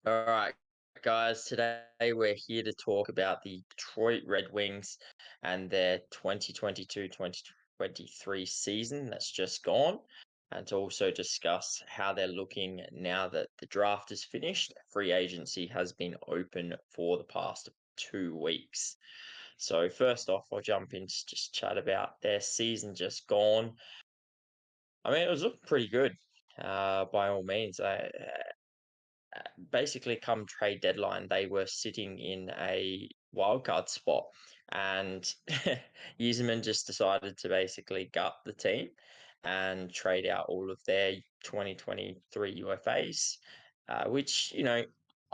All right, guys, today we're here to talk about the Detroit Red Wings and their 2022-2023 season that's just gone, and to also discuss how they're looking now that the draft is finished. Free agency has been open for the past 2 weeks. So, first off, I'll jump in to just chat about their season just gone. I mean, it was looking pretty good, by all means. Basically, come trade deadline, they were sitting in a wildcard spot, and Yzerman just decided to basically gut the team and trade out all of their 2023 UFAs, which,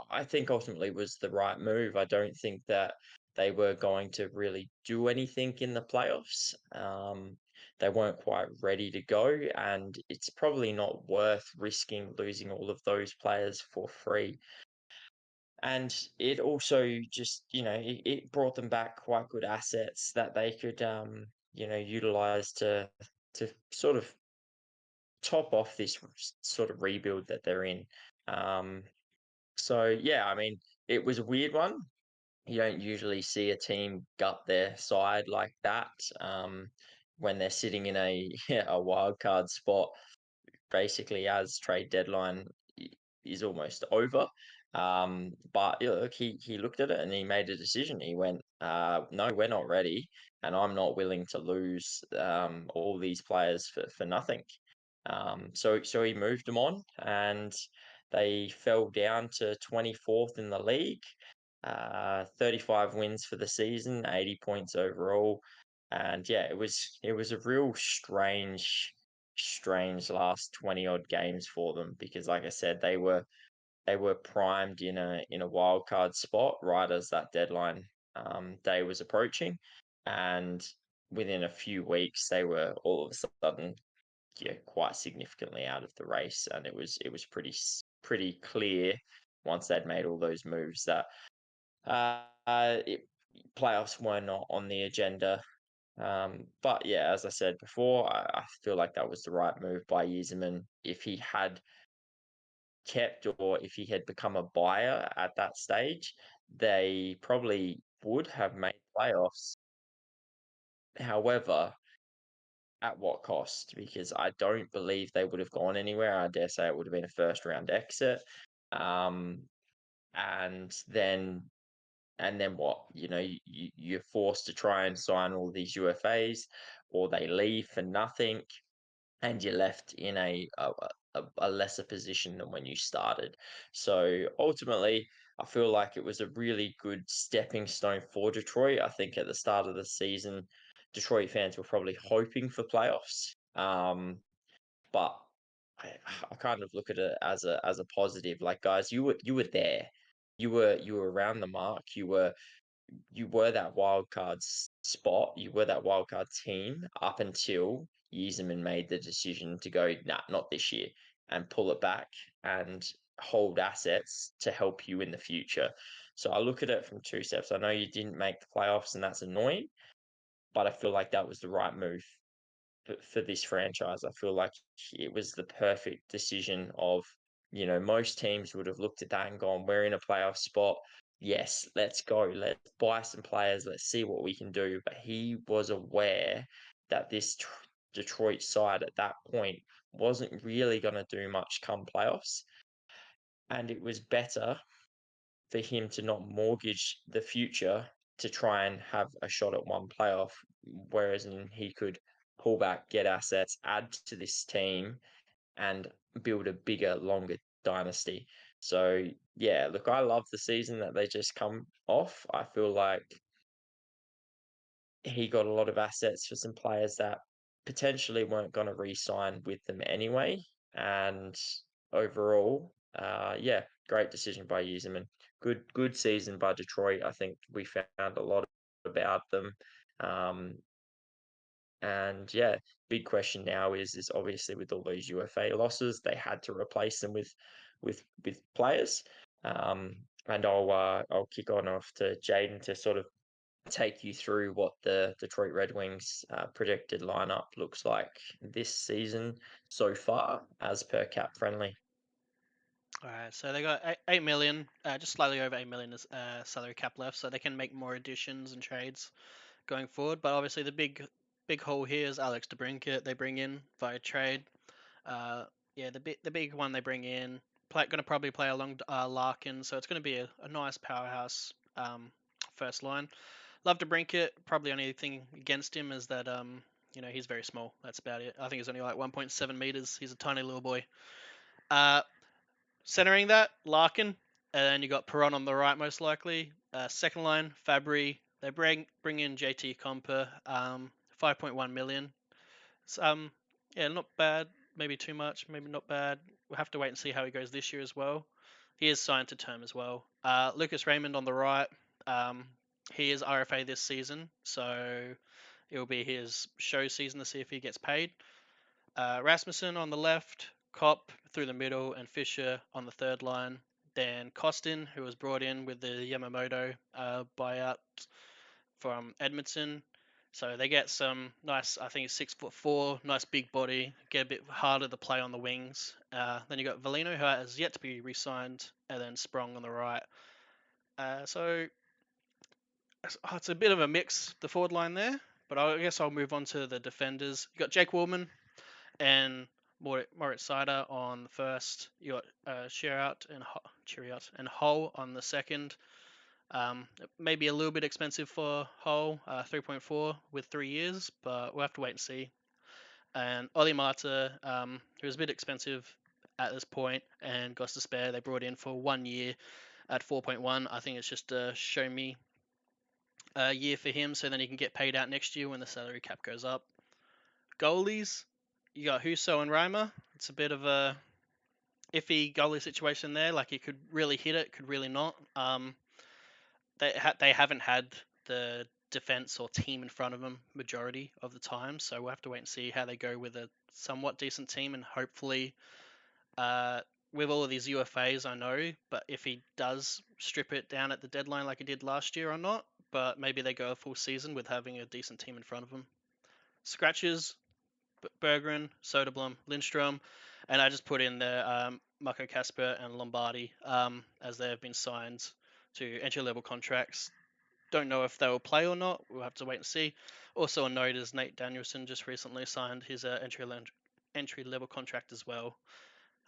I think ultimately was the right move. I don't think that they were going to really do anything in the playoffs. They weren't quite ready to go, and it's probably not worth risking losing all of those players for free. And it also just, it brought them back quite good assets that they could, utilize to sort of top off this sort of rebuild that they're in. Um, so yeah, I mean, it was a weird one. You don't usually see a team gut their side like that, when they're sitting in a a wild card spot, basically as trade deadline is almost over. But look, he looked at it and he made a decision. He went, "No, we're not ready, and I'm not willing to lose all these players for nothing." So he moved them on, and they fell down to 24th in the league. 35 wins for the season, 80 points overall. And yeah, it was a real strange last 20 odd games for them, because like I said, they were primed in a wild card spot right as that deadline day was approaching. And within a few weeks they were all of a sudden, yeah, quite significantly out of the race. And it was pretty clear once they'd made all those moves that it, playoffs were not on the agenda. But yeah, as I said before, I feel like that was the right move by Yzerman. If he had kept, or if he had become a buyer at that stage, they probably would have made playoffs. However, at what cost? Because I don't believe they would have gone anywhere. I dare say it would have been a first round exit. Um, and then what? You're forced to try and sign all these UFAs, or they leave for nothing, and you're left in a lesser position than when you started. So ultimately, I feel like it was a really good stepping stone for Detroit. I think at the start of the season, Detroit fans were probably hoping for playoffs. But I, I kind of look at it as a positive. Like, guys, you were there. You were around the mark. You were that wild card spot. You were that wild card team up until Yzerman made the decision to go, nah, not this year, and pull it back and hold assets to help you in the future. So I look at it from two steps. I know you didn't make the playoffs, and that's annoying, but I feel like that was the right move for this franchise. I feel like it was the perfect decision of, most teams would have looked at that and gone, we're in a playoff spot. Yes, let's go. Let's buy some players. Let's see what we can do. But he was aware that this Detroit side at that point wasn't really going to do much come playoffs. And it was better for him to not mortgage the future to try and have a shot at one playoff, whereas he could pull back, get assets, add to this team, and build a bigger, longer dynasty. So yeah, look, I love the season that they just come off. I feel like he got a lot of assets for some players that potentially weren't going to re-sign with them anyway. And overall, yeah, great decision by Yzerman. Good season by Detroit. I think we found a lot about them. Um, and yeah, big question now is obviously with all those UFA losses, they had to replace them with players. And I'll kick on off to Jaden to sort of take you through what the Detroit Red Wings projected lineup looks like this season so far, as per cap friendly. All right, so they got 8 million, just slightly over 8 million is salary cap left, so they can make more additions and trades going forward. But obviously, the big hole here is Alex DeBrincat. They bring in via trade. Uh, yeah, the big one they bring in, going to probably play along Larkin, so it's going to be a nice powerhouse first line. Love DeBrincat. Probably only thing against him is that he's very small. That's about it. I think he's only like 1.7 meters. He's a tiny little boy. Uh, Centering that, Larkin, and then you got Perron on the right, most likely. Second line, Fabry. They bring in JT Comper, 5.1 million. So, yeah, not bad. Maybe too much, maybe not bad. We'll have to wait and see how he goes this year as well. He is signed to term as well. Lucas Raymond on the right. Um, he is RFA this season, so it will be his show season to see if he gets paid. Rasmussen on the left, Kopp through the middle, and Fisher on the third line. Then Costin, who was brought in with the Yamamoto buyout from Edmonton. So they get some nice, I think it's 6'4", nice big body, get a bit harder to play on the wings. Then you got Valino, who has yet to be re-signed, and then Sprong on the right. So it's a bit of a mix, the forward line there. But I guess I'll move on to the defenders. You got Jake Woolman, and Moritz Seider on the first. You got Chiriot and Hull on the second. Maybe a little bit expensive for Hull, 3.4 with 3 years, but we'll have to wait and see. And Oli Mata, who's a bit expensive at this point, and Gosta Spare they brought in for 1 year at 4.1. I think it's just a show me year for him, so then he can get paid out next year when the salary cap goes up. Goalies, you got Huso and Reimer. It's a bit of a iffy goalie situation there. Like he could really hit it, could really not. They haven't had the defense or team in front of them majority of the time, so we'll have to wait and see how they go with a somewhat decent team, and hopefully, with all of these UFAs, I know, but if he does strip it down at the deadline like he did last year or not, but maybe they go a full season with having a decent team in front of them. Scratches, Berggren, Soderblom, Lindstrom, and I just put in there Marco Casper and Lombardi as they have been signed to entry level contracts. Don't know if they will play or not. We'll have to wait and see. Also, a note is Nate Danielson just recently signed his entry level contract as well.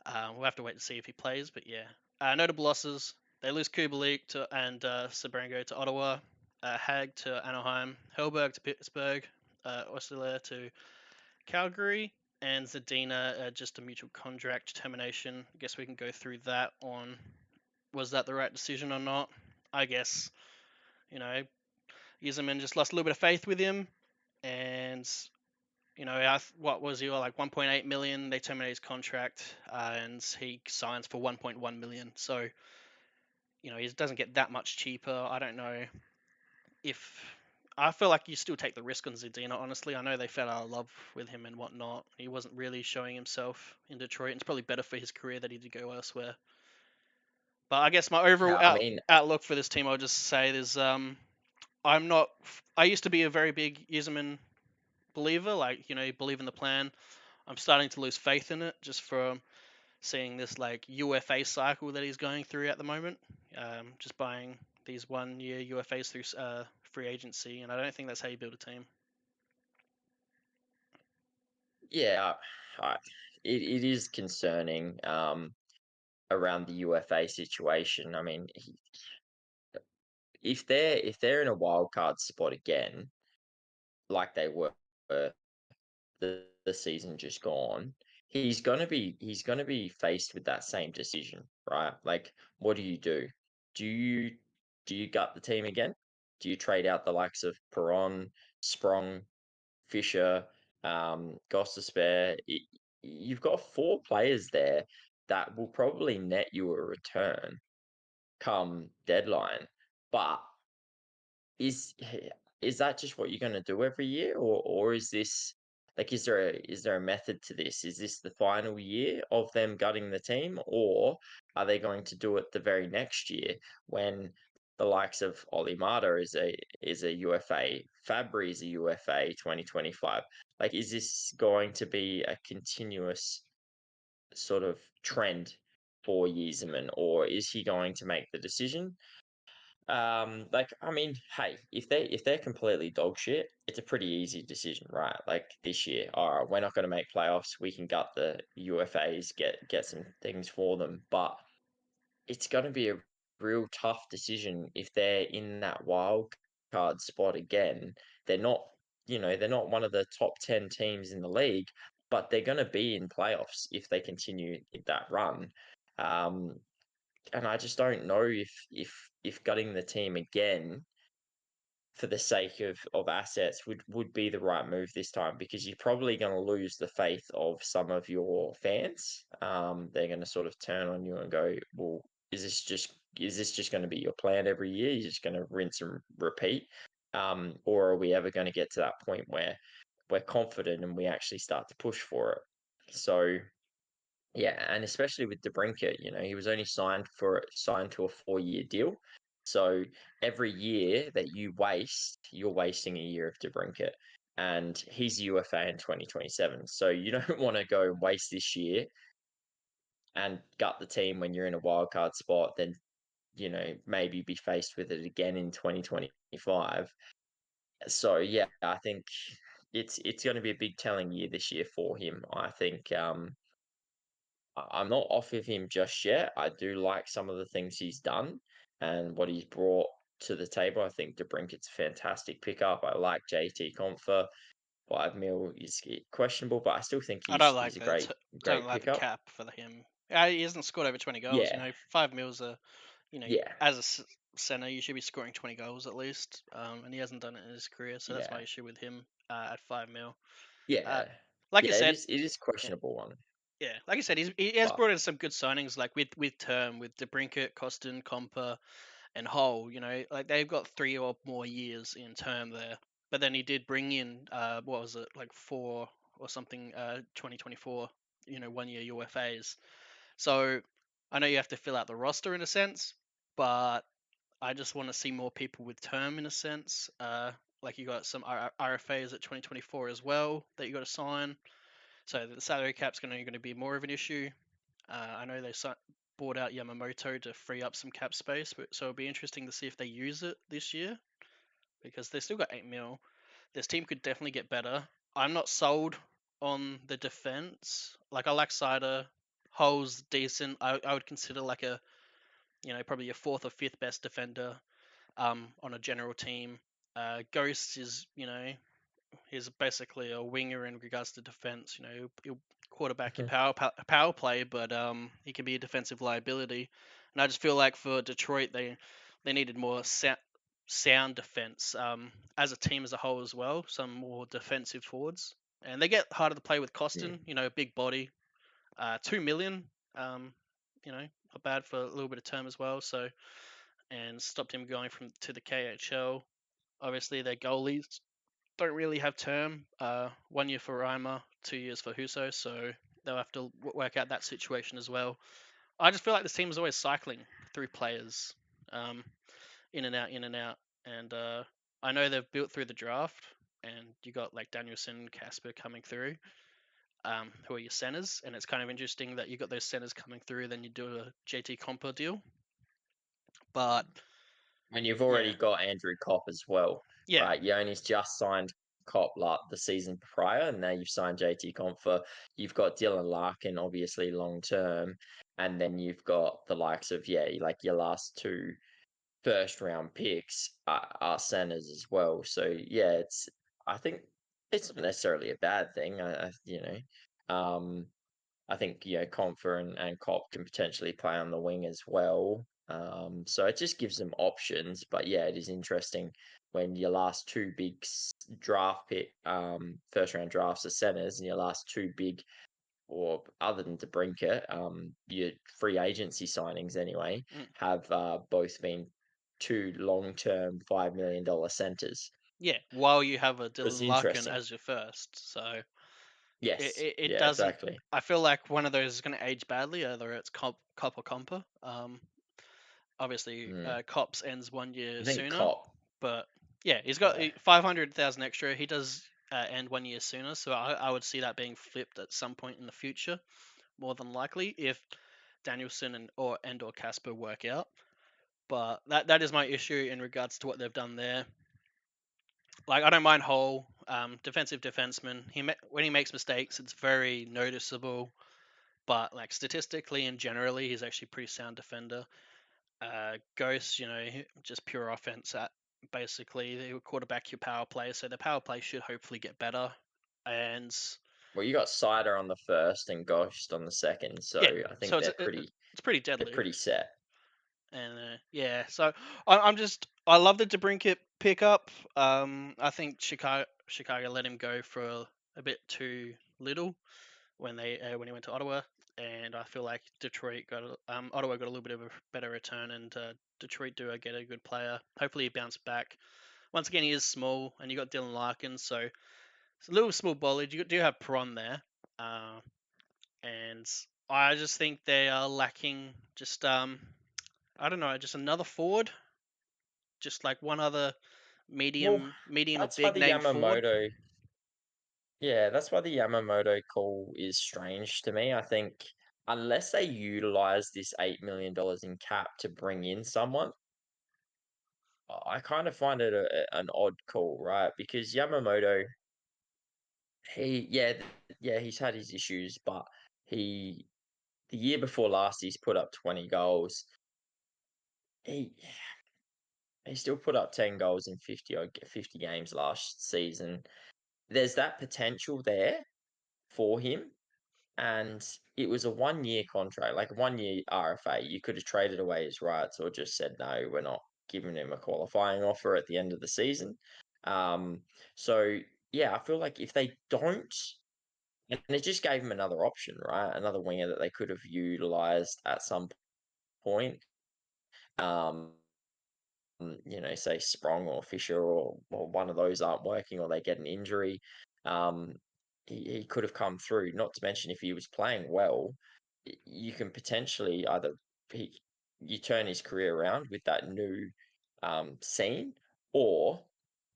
We'll have to wait to see if he plays, but yeah. Notable losses: they lose Kubalik and Sabrango to Ottawa, Hag to Anaheim, Hellberg to Pittsburgh, Osler to Calgary, and Zadina, just a mutual contract termination. I guess we can go through that on was that the right decision or not. I guess, you know, Yzerman just lost a little bit of faith with him, and what was he like 1.8 million? They terminate his contract, and he signs for 1.1 million. So he doesn't get that much cheaper. I don't know if I feel like you still take the risk on Zadina. Honestly, I know they fell out of love with him and whatnot. He wasn't really showing himself in Detroit, and it's probably better for his career that he did go elsewhere. But I guess my overall Yeah, I mean, outlook for this team, I'll just say is I'm not. I used to be a very big Yzerman believer, like believe in the plan. I'm starting to lose faith in it just from seeing this like UFA cycle that he's going through at the moment. Just buying these 1 year UFAs through free agency, and I don't think that's how you build a team. yeah, I, it is concerning around the UFA situation. I mean, if they're in a wild card spot again, like they were the season just gone, he's gonna be faced with that same decision, right? Like, what do you do? Do you do you gut the team again? Do you trade out the likes of Perron, Sprong, Fisher, Gostisbehere? You've got four players there that will probably net you a return come deadline, but is is that just what you're gonna do every year, or is this like is there a method to this? Is this the final year of them gutting the team, or are they going to do it the very next year when the likes of Oli Mata is a UFA, Fabry is a UFA 2025? Like, is this going to be a continuous sort of trend for Yzerman, or is he going to make the decision? Like, I mean, hey, if they're completely dog shit, it's a pretty easy decision, right? Like this year, all right, we're not going to make playoffs. We can gut the UFAs, get some things for them, but it's going to be a real tough decision if they're in that wild card spot again. They're not, they're not one of the top 10 teams in the league, but they're going to be in playoffs if they continue that run. Um, and I just don't know if gutting the team again for the sake of assets would be the right move this time, because you're probably going to lose the faith of some of your fans. They're going to sort of turn on you and go, "Well, is this just going to be your plan every year? You're just going to rinse and repeat, or are we ever going to get to that point where we're confident and we actually start to push for it?" So yeah, and especially with DeBrincat, he was only signed to a 4-year deal. So every year that you waste, you're wasting a year of DeBrincat. And he's UFA in 2027. So you don't want to go and waste this year and gut the team when you're in a wild card spot, then maybe be faced with it again in 2025. So yeah, I think it's going to be a big telling year this year for him. I think I'm not off of him just yet. I do like some of the things he's done and what he's brought to the table. I think DeBrincat's a fantastic pickup. I like JT Confer. 5 mil is questionable, but I still think I don't he's like a the great don't great like the pickup. cap for him. He hasn't scored over 20 goals. Yeah, 5 mils are, yeah, as a center, you should be scoring 20 goals at least. And he hasn't done it in his career, so that's my yeah, issue with him at 5 mil. Uh, yeah, like I yeah. It said, is it is yeah, questionable one, yeah, like I said, he has but brought in some good signings, like with term, with DeBrincat, Costin, Comper, and Hull. Like they've got 3 or more years in term there. But then he did bring in what was it, like 4 or something 2024, 1 year UFAs. So I know you have to fill out the roster in a sense, but I just want to see more people with term in a sense. Like you got some RFAs at 2024 as well that you got to sign. So the salary cap's going to be more of an issue. I know they bought out Yamamoto to free up some cap space, so it'll be interesting to see if they use it this year because they still got 8 mil. This team could definitely get better. I'm not sold on the defense. Like I like Cider. Hull's decent. I would consider like probably a fourth or fifth best defender on a general team. Ghost is he's basically a winger in regards to defense. He'll quarterback your power play, but he can be a defensive liability. And I just feel like for Detroit, they needed more sound defense as a team as a whole as well. Some more defensive forwards, and they get harder to play with yeah, Costin. Big body, 2 million. Not bad for a little bit of term as well. So and stopped him going from to the KHL. Obviously, their goalies don't really have term. 1 year for Reimer, 2 years for Huso, so they'll have to work out that situation as well. I just feel like this team is always cycling through players, um, in and out, in and out. And I know they've built through the draft, and you got like Danielson, Casper coming through, who are your centers. And it's kind of interesting that you got those centers coming through, then you do a JT Comper deal. But and you've yeah, already got Andrew Kopp as well, yeah, right? You only just signed Kopp like the season prior, and now you've signed JT Confer. You've got Dylan Larkin, obviously long term, and then you've got the likes of like your last two first round picks are centers as well. So yeah, I think it's not necessarily a bad thing. I think Confer and Cop can potentially play on the wing as well. So it just gives them options. But yeah, it is interesting when your last two big draft pick, first round drafts are centers, and your last two big, or other than DeBrincat, your free agency signings anyway, mm, have both been two long term $5 million centers. yeah. While you have a So it's Dylan Larkin interesting. as your first, so it, Yes. it, it Yeah. doesn't. Exactly. I feel like one of those is going to age badly, either it's Cop or Compa. Obviously, Mm. Cops ends 1 year I think sooner, Cop. but yeah, he's got Yeah. 500,000 extra. He does end 1 year sooner, so I would see that being flipped at some point in the future, more than likely. If Danielson and or Casper work out. But that is my issue in regards to what they've done there. Like I don't mind Hole, defensive defenseman. When he makes mistakes, it's very noticeable. But like statistically and generally, he's actually a pretty sound defender. Ghost, just pure offense at basically they would quarterback your power play, so the power play should hopefully get better. And Well, you got Cider on the first and Ghost on the second, so yeah, I so think it's pretty they're deadly. pretty set. And yeah, so I love the DeBrinket pickup. I think Chicago let him go for a bit too little when he went to Ottawa, and I feel like Ottawa got a little bit of a better return, and Detroit do get a good player. Hopefully he bounced back. Once again, he is small, and you got Dylan Larkin, so it's a little small ballage. You do have Peron there, uh, and I just think they are lacking just I don't know, just another forward, just like one other Well, medium or that's why big the name forward. Yamamoto yeah, that's why the Yamamoto call is strange to me. I think unless they utilize this $8 million in cap to bring in someone, I kind of find it an odd call, right? Because Yamamoto, yeah, he's had his issues, but he the year before last, he's put up 20 goals. He he still put up 10 goals in 50 games last season. There's that potential there for him, and it was a 1 year contract, like 1 year RFA. You could have traded away his rights or just said, no, we're not giving him a qualifying offer at the end of the season. Um, so, yeah, I feel like if they don't, and it just gave him another option, right? Another winger that they could have utilized at some point. Um, say Sprong or Fisher or one of those aren't working or they get an injury, um, he could have come through. Not to mention if he was playing well, you can potentially either he, you turn his career around with that new scene, or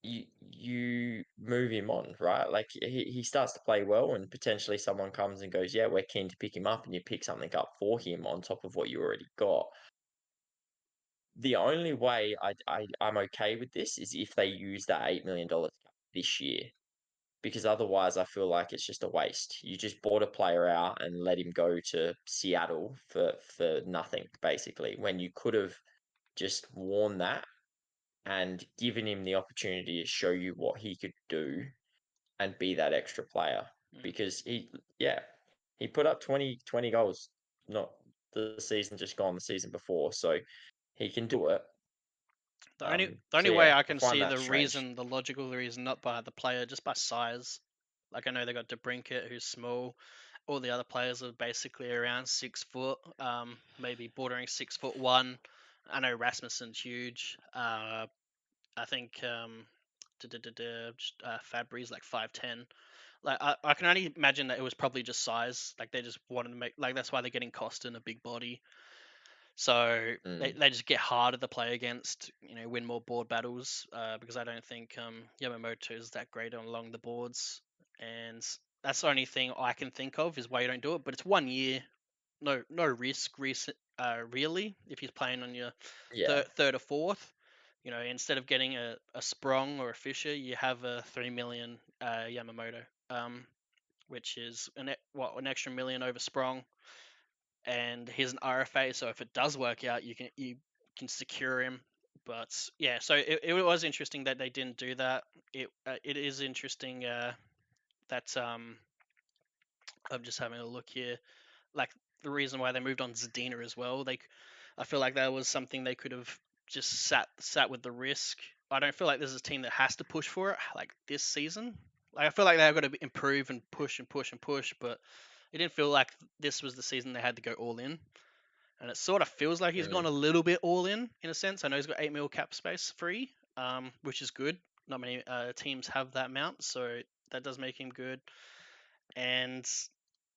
you move him on, right? Like he starts to play well, and potentially someone comes and goes, yeah, we're keen to pick him up, and you pick something up for him on top of what you already got. The only way I'm okay with this is if they use that $8 million this year, because otherwise I feel like it's just a waste. You just bought a player out and let him go to Seattle for nothing, basically, when you could have just worn that and given him the opportunity to show you what he could do and be that extra player. Mm. Because yeah, he put up 20 goals, not the season just gone, the season before, so he can do it. The only So way yeah, I I can find see that strange. the logical reason, not by the player, just by size. Like I know they got DeBrinket, who's small. All the other players are basically around 6 foot, maybe bordering 6'1". I know Rasmussen's huge. I think Fabry's like 5'10". Like I can only imagine that it was probably just size. Like they just wanted to make like that's why they're getting Costin, a big body. So Mm, they just get harder to play against, win more board battles. Because I don't think Yamamoto is that great along the boards, and that's the only thing I can think of is why you don't do it. But it's 1 year, no risk, really. If he's playing on your yeah, third or fourth, instead of getting a Sprong or a Fisher, you have a 3 million Yamamoto, which is an extra million over Sprong, and he's an RFA. So if it does work out, you can secure him. But yeah, so it was interesting that they didn't do that. It is interesting that I'm just having a look here. Like the reason why they moved on Zadina as well. I feel like that was something they could have just sat with the risk. I don't feel like there's a team that has to push for it like this season. Like I feel like they've got to improve and push and push and push, but it didn't feel like this was the season they had to go all in. And it sort of feels like he's gone mm, a little bit all in a sense. I know he's got 8 mil cap space free, which is good. Not many teams have that amount, so that does make him good. And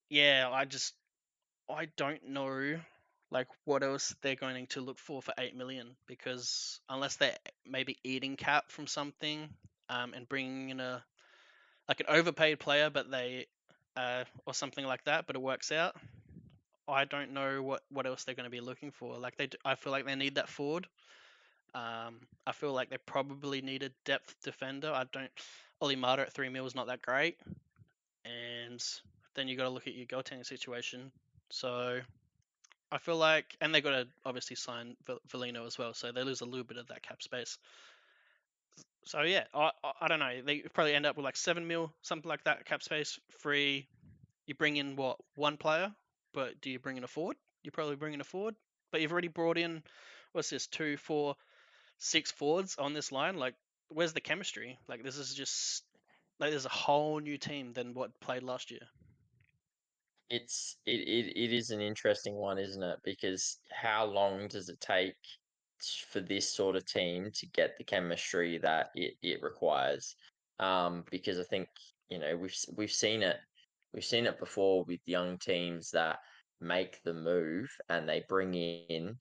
yeah, I don't know like what else they're going to look for 8 million, because unless they're maybe eating cap from something, and bringing in a like an overpaid player, but they or something like that, but it works out. I don't know what else they're going to be looking for. Like I feel like they need that forward. I feel like they probably need a depth defender. I don't. Oli Mata at 3 mil is not that great, and then you got to look at your goaltending situation. So I feel like, and they got to obviously sign Valino as well, so they lose a little bit of that cap space. So yeah, I don't know. They probably end up with like 7 mil, something like that, cap space free. You bring in what, one player, but do you bring in a forward? You probably bring in a forward, but you've already brought in, what's this, 2, 4, 6 forwards on this line. Like, where's the chemistry? Like, this is just like there's a whole new team than what played last year. It is an interesting one, isn't it? Because how long does it take for this sort of team to get the chemistry that it requires? Because I think, we've seen it before with young teams that make the move and they bring in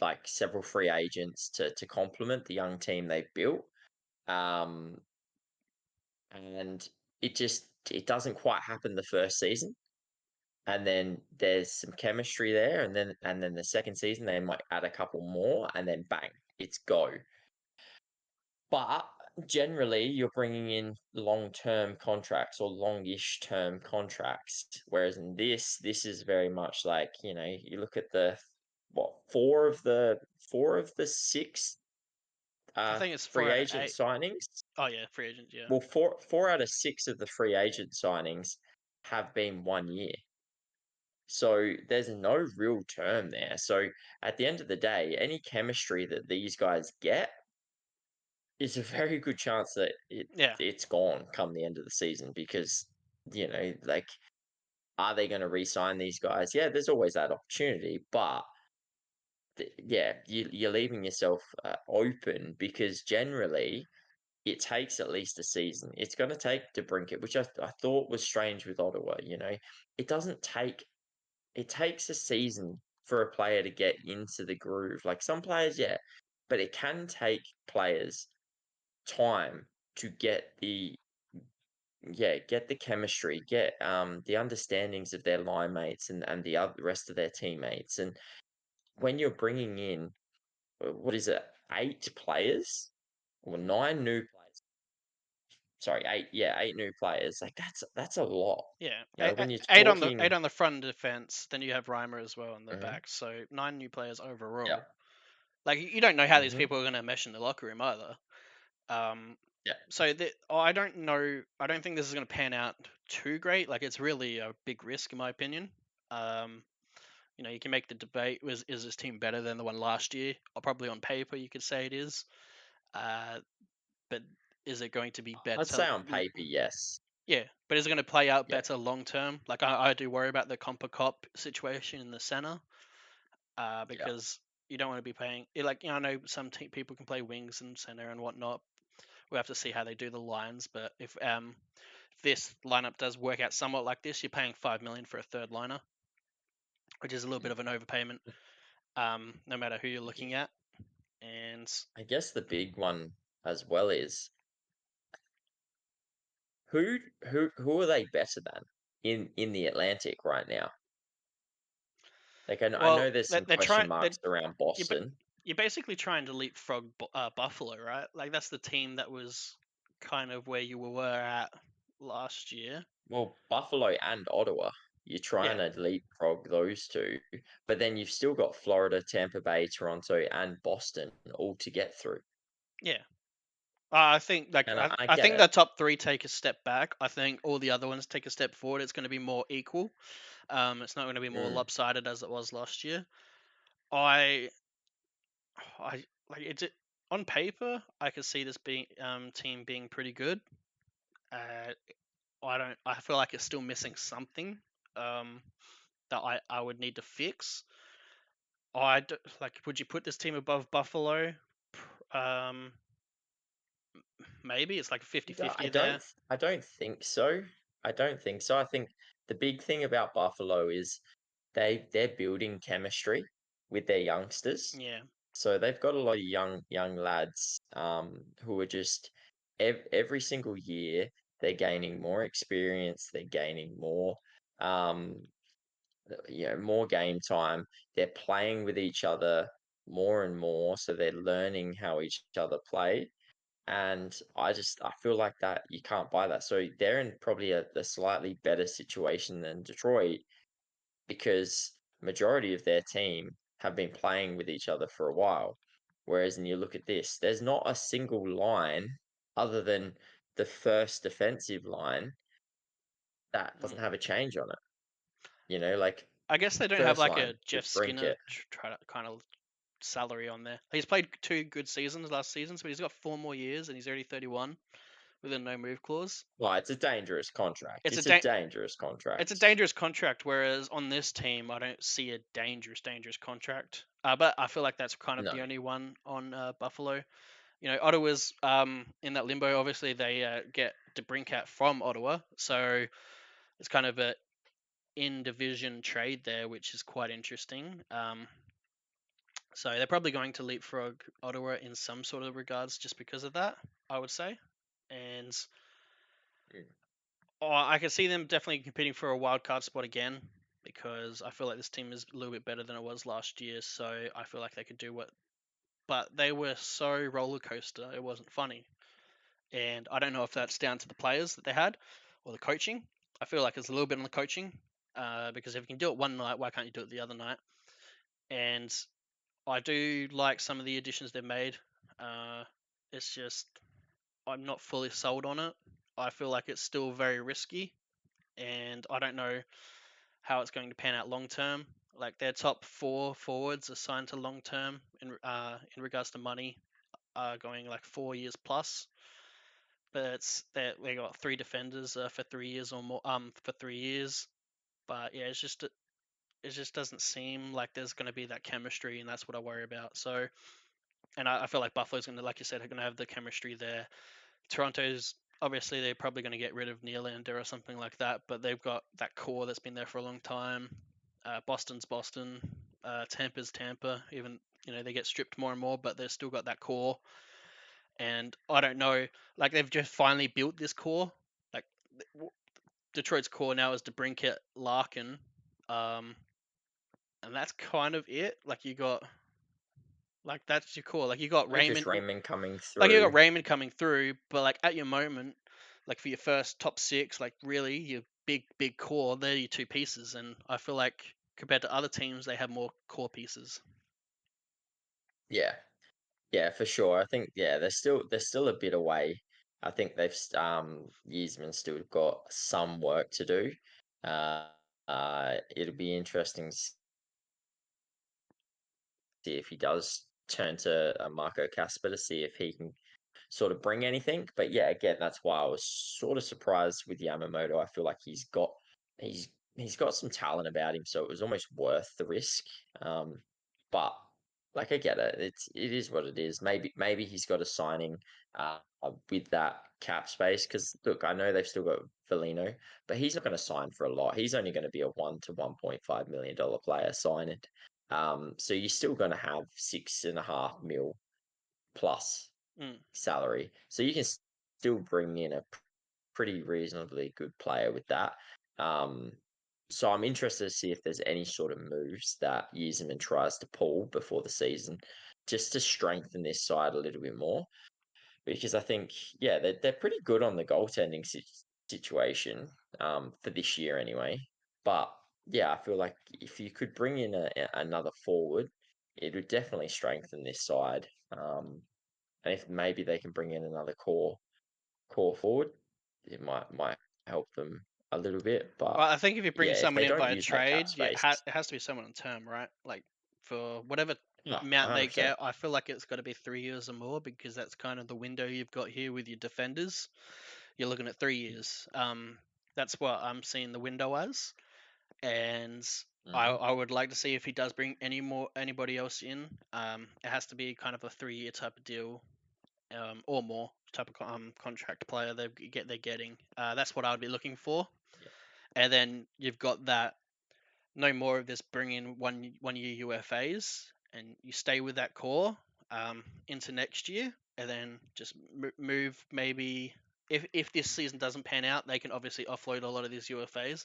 like several free agents to complement the young team they've built. Um, and it doesn't quite happen the first season, and then there's some chemistry there, and then the second season they might add a couple more, and then bang, it's go. But generally, you're bringing in long-term contracts or longish term contracts, whereas in this is very much like, you look at the what four of the six I think it's four free out of agent eight. signings. Oh yeah, free agents. Yeah, Well, four out of six of the free agent signings have been 1 year. So there's no real term there. So at the end of the day, any chemistry that these guys get is a very good chance that yeah, it's gone come the end of the season because, like, are they going to re-sign these guys? Yeah, there's always that opportunity, but yeah, you're leaving yourself open because generally it takes at least a season. It's going to take DeBrincat, which I thought was strange with Ottawa. It doesn't take it takes a season for a player to get into the groove. Like some players, yeah, but it can take players time to get the chemistry, get the understandings of their line mates and the other rest of their teammates. And when you're bringing in what is it, 8 players or 9 new players? Sorry, eight. Yeah, 8 new players. Like that's a lot. yeah. When you're Eight on the eight talking, on the front defense. Then you have Reimer as well on the mhm, back. So 9 new players yeah, overall. Like you don't know how these hmm people are going to mesh in the locker room either. Um, yeah. I don't know. I don't think this is going to pan out too great. Like it's really a big risk in my opinion. Um, you can make the debate: is this team better than the one last year? Or probably on paper, you could say it is. Uh, but is it going to be I'd better? say on paper, yes. Yeah, but is it going to play out Yeah, better long term? Like I do worry about the Compa Cop situation in the center, yeah. because you don't want to be paying. Like I know some people can play wings and center and whatnot. We'll have to see how they do the lines. But if this lineup does work out somewhat like this, you're paying 5 million for a third liner, which is a little bit of an overpayment. No matter who you're Yeah. looking at, and I guess the big one as well is who are they better than in the Atlantic right now? Like I well, know there's some they're question trying. marks around You're, Boston. you're basically trying to leapfrog Buffalo, right? Like that's the team that was kind of where you were at last year. Well, Buffalo and Ottawa, you're trying Yeah, to leapfrog those two, but then you've still got Florida, Tampa Bay, Toronto, and Boston all to get through. yeah. I think like And I I get think it. the top three take a step back. I think all the other ones take a step forward. It's going to be more equal. It's not going to be more Mm, lopsided as it was last year. I I like on paper. I could see this being team being pretty good. Uh, I don't. I feel like it's still missing something. Um, that I would need to fix. Like, would you put this team above Buffalo? Um, Maybe it's like a no, 50-50 there. I don't think so. I don't think so. I think the big thing about Buffalo is they're building chemistry with their youngsters. Yeah, So they've got a lot of young lads who are just every single year they're gaining more experience, they're gaining more. Um, more game time. They're playing with each other more and more, so they're learning how each other play. And I feel like that you can't buy that. So they're in probably a slightly better situation than Detroit because majority of their team have been playing with each other for a while. Whereas, and you look at this, there's not a single line other than the first defensive line that doesn't Mm. have a change on it. Like I guess they don't have first like a line, Jeff Skinner Brinket. try to kind of salary on there. He's played 2 good seasons last season, so he's got 4 more years, and he's already 31 with a no move clause. Well, it's a dangerous contract. It's a It's a dangerous it's a contract. dangerous contract. Whereas on this team, I don't see a dangerous contract. But I feel like that's kind of No. the only one on Buffalo. Ottawa's in that limbo. Obviously, they get DeBrincat from Ottawa, so it's kind of a in division trade there, which is quite interesting. So they're probably going to leapfrog Ottawa in some sort of regards just because of that, I would say. And Mm. I can see them definitely competing for a wild card spot again because I feel like this team is a little bit better than it was last year. So I feel like they could do what, but they were so roller coaster, it wasn't funny. And I don't know if that's down to the players that they had or the coaching. I feel like it's a little bit on the coaching because if you can do it one night, why can't you do it the other night? And I do like some of the additions they've made. Uh, it's just I'm not fully sold on it. I feel like it's still very risky, and I don't know how it's going to pan out long term. Like their top four forwards are signed to long term in regards to money, going like 4 years plus. But they got three defenders for 3 years or more. For 3 years. But yeah, it just doesn't seem like there's going to be that chemistry, and that's what I worry about. So, and I feel like Buffalo's going to, like you said, are going to have the chemistry there. Toronto's obviously they're probably going to get rid of Nylander or something like that, but they've got that core that's been there for a long time. Boston's Boston, Tampa's Tampa. Even they get stripped more and more, but they've still got that core. And I don't know, like they've just finally built this core. Like Detroit's core now is DeBrincat, Larkin, um, and that's kind of it. Like you got like that's your core. Like you got Just Raymond. Raymond coming Like you got through. Raymond coming through, but like at your moment, like for your first top six, like really your big core, they're your two pieces, and I feel like compared to other teams, they have more core pieces. Yeah. Yeah, for sure. I think they're still a bit away. I think Yzerman still got some work to do. Uh, it'll be interesting to see if he does turn to Marco Casper to see if he can sort of bring anything. But yeah, again, that's why I was sort of surprised with Yamamoto. I feel like he's he's got some talent about him, so it was almost worth the risk. But like I get it, it is what it is. Maybe he's got a signing with that cap space because look, I know they've still got Valino, but he's not going to sign for a lot. He's only going to be a $1 to $1.5 million player signing. So you're still going to have 6.5 mil plus Mm. salary. So you can still bring in a pretty reasonably good player with that. Um, so I'm interested to see if there's any sort of moves that Yzerman tries to pull before the season, just to strengthen this side a little bit more. Because I think, yeah, they're pretty good on the goaltending situation for this year anyway. But yeah, I feel like if you could bring in another forward, it would definitely strengthen this side. And if maybe they can bring in another core forward, it might help them a little bit. But Well, I think if you bring yeah, if someone they in don't via use that cap trade, space, it has to be someone on term, right? Like for whatever no, amount they 100%. get, I feel like it's got to be 3 years or more because that's kind of the window you've got here with your defenders. You're looking at 3 years. That's what I'm seeing the window as. And Mm-hmm. I would like to see if he does bring anybody else in. It has to be kind of a 3 year type of deal, or more type of contract player they're getting. That's what I would be looking for. Yeah. And then you've got that no more of this bring in 1 year UFAs, and you stay with that core into next year, and then just move maybe. If this season doesn't pan out, they can obviously offload a lot of these UFAs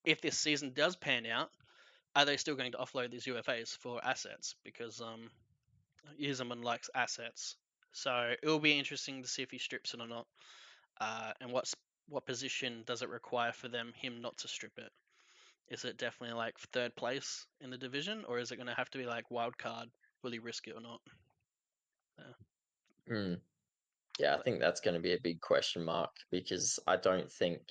if this season does pan out, are they still going to offload these UFAs for assets? Because Yzerman likes assets, so it will be interesting to see if he strips it or not, and what position does it require for him not to strip it? Is it definitely like third place in the division, or is it going to have to be like wild card? Will he risk it or not? Yeah. Mm. Yeah, I But, think that's going to be a big question mark because I don't think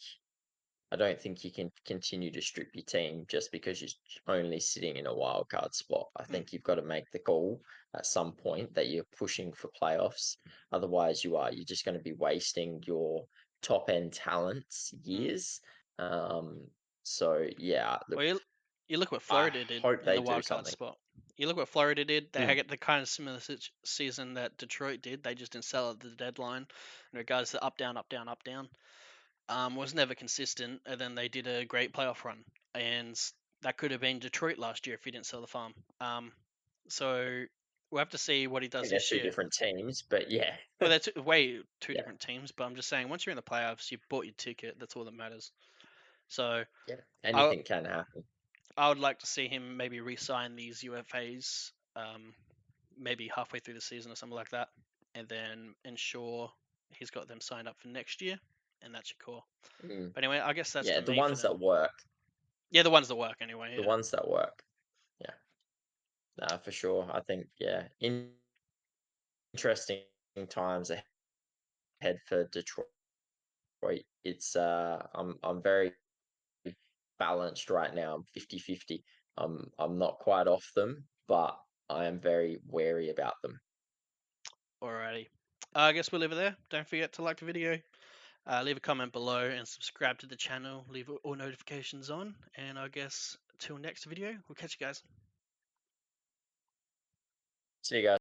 you can continue to strip your team just because you're only sitting in a wild card spot. I mm, think you've got to make the call at some point that you're pushing for playoffs. Otherwise, you're just going to be wasting your top end talents mm. years. Um, so yeah, look, Well, you look what I Florida did hope in they the do wild card something. spot. You look what Florida did. They Mm. had the kind of similar season that Detroit did. They just didn't sell at the deadline. In regards to up, down, up, down, up, down, was never consistent. And then they did a great playoff run, and that could have been Detroit last year if he didn't sell the farm. So we'll have to see what he I does think they're this two year. different teams, but yeah, Well, they're way two yeah, different teams, but I'm just saying once you're in the playoffs, you bought your ticket. That's all that matters. So yeah, I anything can happen. I would like to see him maybe re-sign these UFAs, maybe halfway through the season or something like that, and then ensure he's got them signed up for next year, and that's your core. Mm. But anyway, I guess that's Yeah, the the main for ones them. that work, Yeah, the ones that work anyway. the Yeah. ones that work. Yeah, for sure. I think yeah, interesting times ahead for Detroit. It's I'm very balanced right now. I'm 50-50. I'm not quite off them, but I am very wary about them. Alrighty. I guess we'll leave it there. Don't forget to like the video, leave a comment below, and subscribe to the channel. Leave all notifications on, and I guess till next video, we'll catch you guys. See you guys.